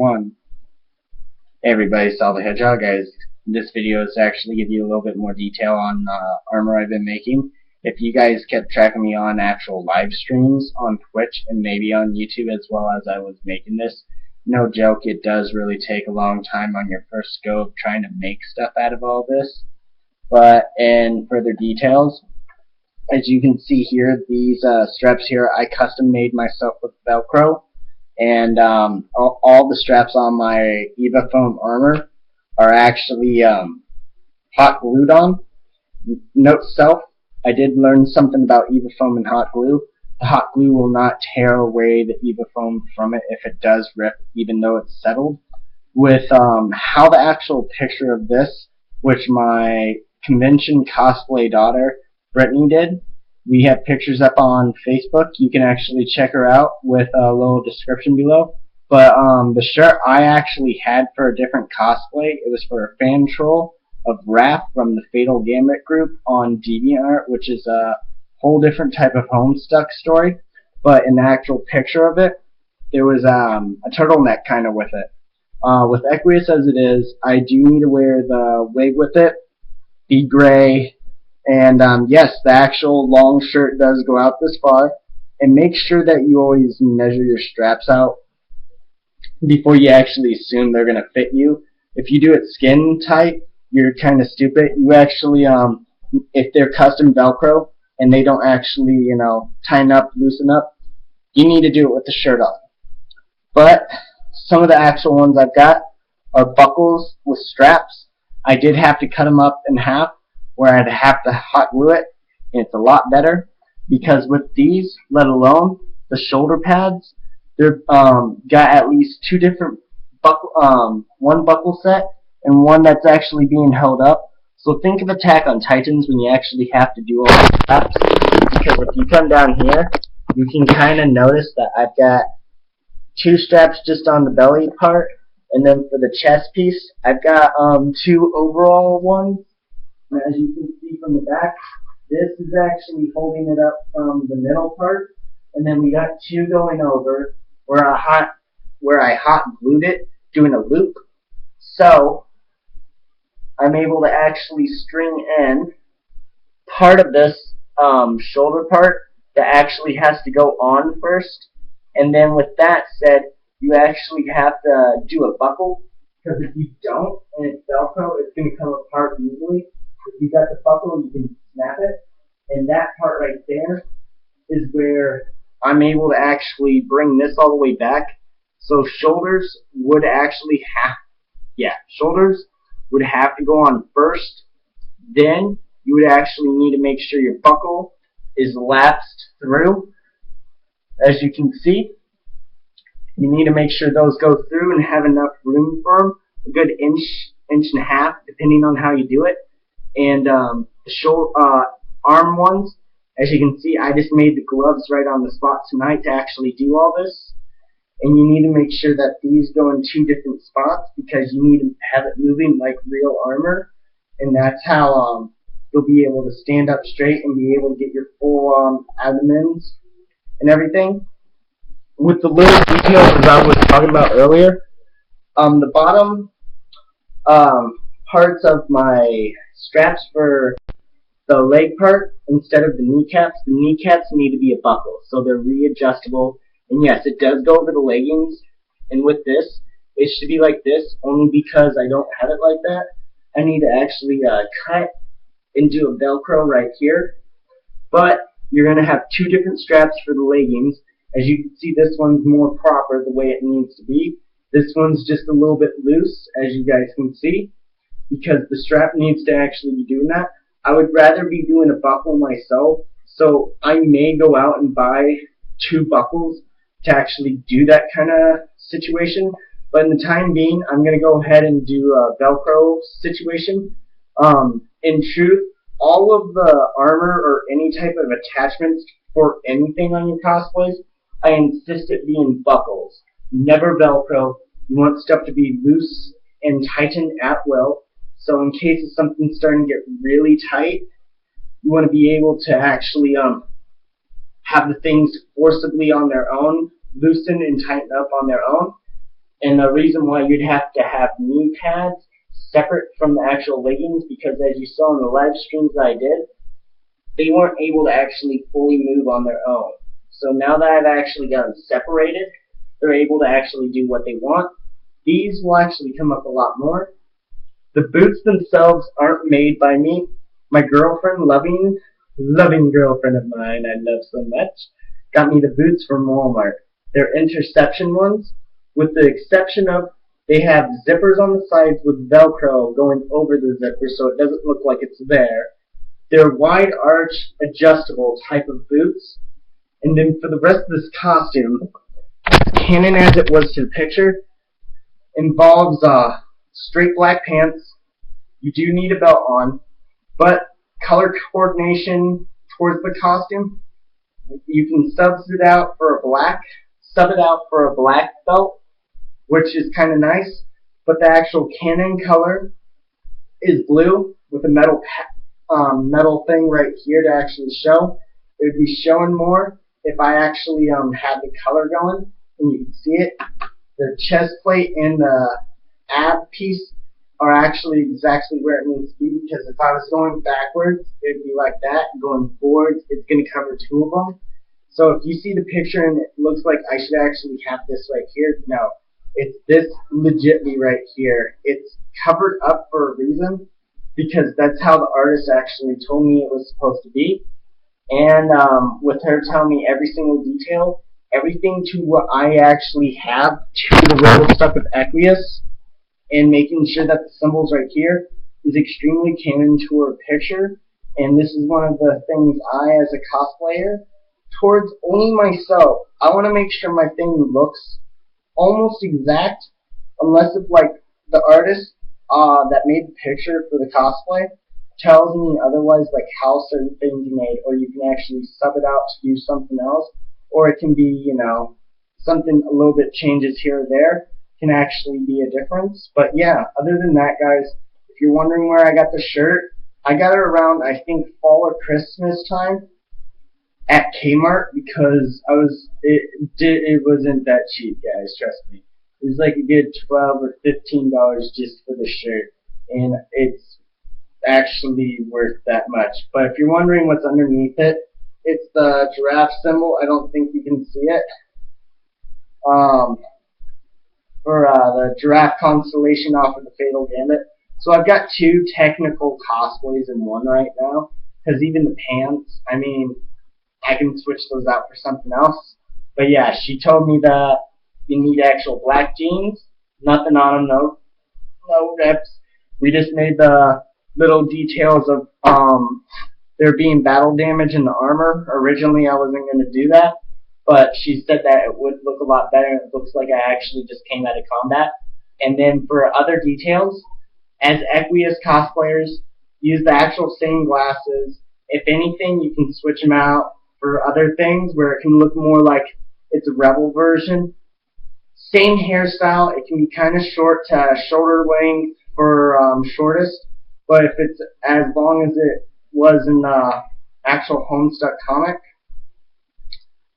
1. Hey everybody, Saw the Hedgehog, guys. This video is to actually give you a little bit more detail on armor I've been making. If you guys kept track of me on actual live streams on Twitch and maybe on YouTube as well as I was making this, no joke, it does really take a long time on your first go of trying to make stuff out of all this. But in further details, as you can see here, these straps here I custom made myself with Velcro. And all the straps on my Eva foam armor are actually hot glued on. Note self, I did learn something about Eva foam and hot glue. The hot glue will not tear away the Eva foam from it if it does rip, even though it's settled. With how the actual picture of this, which my convention cosplay daughter Brittany did, we have pictures up on Facebook. You can actually check her out with a little description below. But the shirt I actually had for a different cosplay, it was for a fan troll of Raph from the Fatal Gambit group on DeviantArt, which is a whole different type of Homestuck story. But in the actual picture of it, there was a turtleneck kind of with it. With Equius as it is, I do need to wear the wig with it, be gray. And yes, the actual long shirt does go out this far. And make sure that you always measure your straps out before you actually assume they're going to fit you. If you do it skin tight, you're kind of stupid. You actually, if they're custom Velcro and they don't actually, tighten up, loosen up, you need to do it with the shirt on. But some of the actual ones I've got are buckles with straps. I did have to cut them up in half, where I'd have to hot glue it, and it's a lot better because with these, let alone the shoulder pads, they're got at least two different one buckle set and one that's actually being held up. So think of Attack on Titans when you actually have to do all the straps, because if you come down here, you can kind of notice that I've got two straps just on the belly part, and then for the chest piece, I've got two overall ones. As you can see from the back, this is actually holding it up from the middle part, and then we got two going over where I hot glued it, doing a loop. So I'm able to actually string in part of this shoulder part that actually has to go on first, and then with that said, you actually have to do a buckle, because if you don't and it's Velcro, it's going to come apart easily. If you got the buckle, you can snap it, and that part right there is where I'm able to actually bring this all the way back. So shoulders would actually have to go on first. Then you would actually need to make sure your buckle is lapsed through. As you can see, you need to make sure those go through and have enough room for them, a good inch and a half, depending on how you do it. And the arm ones, as you can see, I just made the gloves right on the spot tonight to actually do all this. And you need to make sure that these go in two different spots, because you need to have it moving like real armor. And that's how you'll be able to stand up straight and be able to get your full abdomens and everything. With the little details as I was talking about earlier, the bottom parts of my straps for the leg part, instead of the kneecaps need to be a buckle, so they're readjustable. And yes, it does go over the leggings, and with this, it should be like this, only because I don't have it like that. I need to actually cut and do a Velcro right here. But you're going to have two different straps for the leggings. As you can see, this one's more proper the way it needs to be. This one's just a little bit loose, as you guys can see, because the strap needs to actually be doing that. I would rather be doing a buckle myself, so I may go out and buy two buckles to actually do that kind of situation. But in the time being, I'm going to go ahead and do a Velcro situation. In truth, all of the armor or any type of attachments for anything on your cosplays, I insist it being buckles, never Velcro. You want stuff to be loose and tightened at will. So in case of something starting to get really tight, you want to be able to actually have the things forcibly on their own, loosen and tighten up on their own. And the reason why you'd have to have knee pads separate from the actual leggings, because as you saw in the live streams that I did, they weren't able to actually fully move on their own. So now that I've actually got them separated, they're able to actually do what they want. These will actually come up a lot more. The boots themselves aren't made by me. My girlfriend, loving girlfriend of mine I love so much, got me the boots from Walmart. They're interception ones, with the exception of they have zippers on the sides with Velcro going over the zipper so it doesn't look like it's there. They're wide arch, adjustable type of boots. And then for the rest of this costume, canon as it was to the picture, involves straight black pants. You do need a belt on, but color coordination towards the costume, you can sub it out for a black belt, which is kind of nice. But the actual canon color is blue with a metal thing right here to actually show. It would be showing more if I actually had the color going, and you can see it. The chest plate and the ab piece are actually exactly where it needs to be, because if I was going backwards, it would be like that. Going forwards, it's going to cover two of them. So if you see the picture and it looks like I should actually have this right here, no. It's this legitly right here. It's covered up for a reason, because that's how the artist actually told me it was supposed to be. And with her telling me every single detail, everything to what I actually have to the Rebelstuck with Equius, and making sure that the symbols right here is extremely canon to her picture. And this is one of the things I, as a cosplayer, towards only myself, I want to make sure my thing looks almost exact, unless if like the artist that made the picture for the cosplay tells me otherwise, like how certain things are made, or you can actually sub it out to do something else, or it can be, you know, something a little bit changes here or there, can actually be a difference. But yeah, other than that, guys, if you're wondering where I got the shirt, I got it around, I think, fall or Christmas time at Kmart, because it wasn't that cheap, guys, trust me. It was like a good $12 or $15 just for the shirt, and it's actually worth that much. But if you're wondering what's underneath it, it's the giraffe symbol. I don't think you can see it. For the giraffe constellation off of the Fatal Gambit. So I've got two technical cosplays in one right now, because even the pants, I mean, I can switch those out for something else. But yeah, she told me that you need actual black jeans, nothing on them, no rips. We just made the little details of there being battle damage in the armor. Originally I wasn't going to do that, but she said that it would look a lot better. It looks like I actually just came out of combat. And then for other details, as Equius cosplayers, use the actual same glasses. If anything, you can switch them out for other things where it can look more like it's a rebel version. Same hairstyle. It can be kind of short to shoulder length for shortest, but if it's as long as it was in the actual Homestuck comic,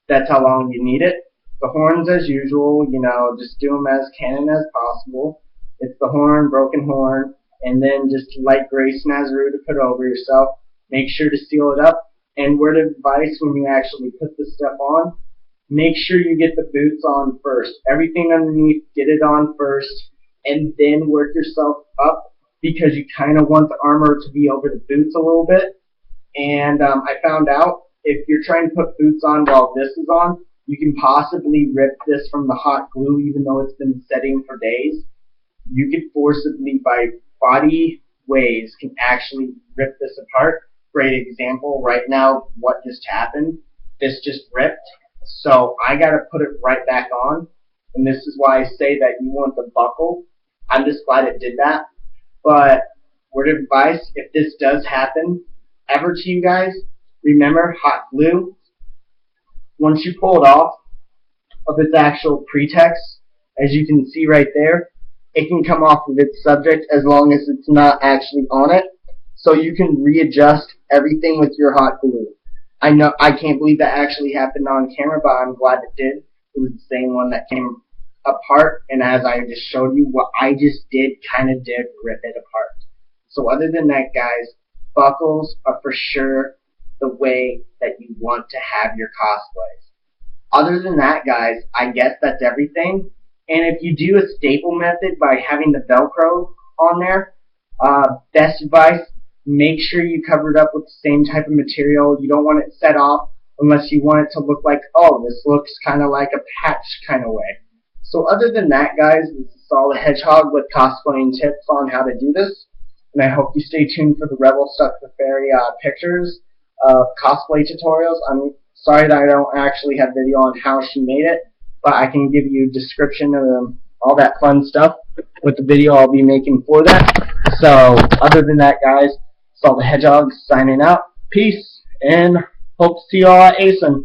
that's how long you need it. The horns, as usual, you know, just do them as canon as possible. It's the horn, broken horn, and then just light gray snazaroo to put over yourself. Make sure to seal it up. And word of advice when you actually put this stuff on, make sure you get the boots on first. Everything underneath, get it on first, and then work yourself up, because you kind of want the armor to be over the boots a little bit. And I found out if you're trying to put boots on while this is on, you can possibly rip this from the hot glue even though it's been setting for days. You could forcibly, by body ways, can actually rip this apart. Great example right now, what just happened. This just ripped. So I got to put it right back on. And this is why I say that you want the buckle. I'm just glad it did that. But word of advice, if this does happen ever to you guys, remember hot glue. Once you pull it off of its actual pretext, as you can see right there, it can come off of its subject as long as it's not actually on it. So you can readjust everything with your hot glue. I know, I can't believe that actually happened on camera, but I'm glad it did. It was the same one that came apart, and as I just showed you, what I just kind of did rip it apart. So other than that, guys, buckles are for sure the way that you want to have your cosplays. Other than that, guys, I guess that's everything. And if you do a staple method by having the Velcro on there, best advice, make sure you cover it up with the same type of material. You don't want it set off unless you want it to look like, oh, this looks kind of like a patch kind of way. So other than that, guys, this is Saw the Hedgehog with cosplaying tips on how to do this. And I hope you stay tuned for the Rebelstuck the Fairy pictures of cosplay tutorials. I'm sorry that I don't actually have video on how she made it, but I can give you a description of all that fun stuff with the video I'll be making for that. So other than that, guys, Saw the Hedgehog signing out. Peace, and hope to see you all at ASIN.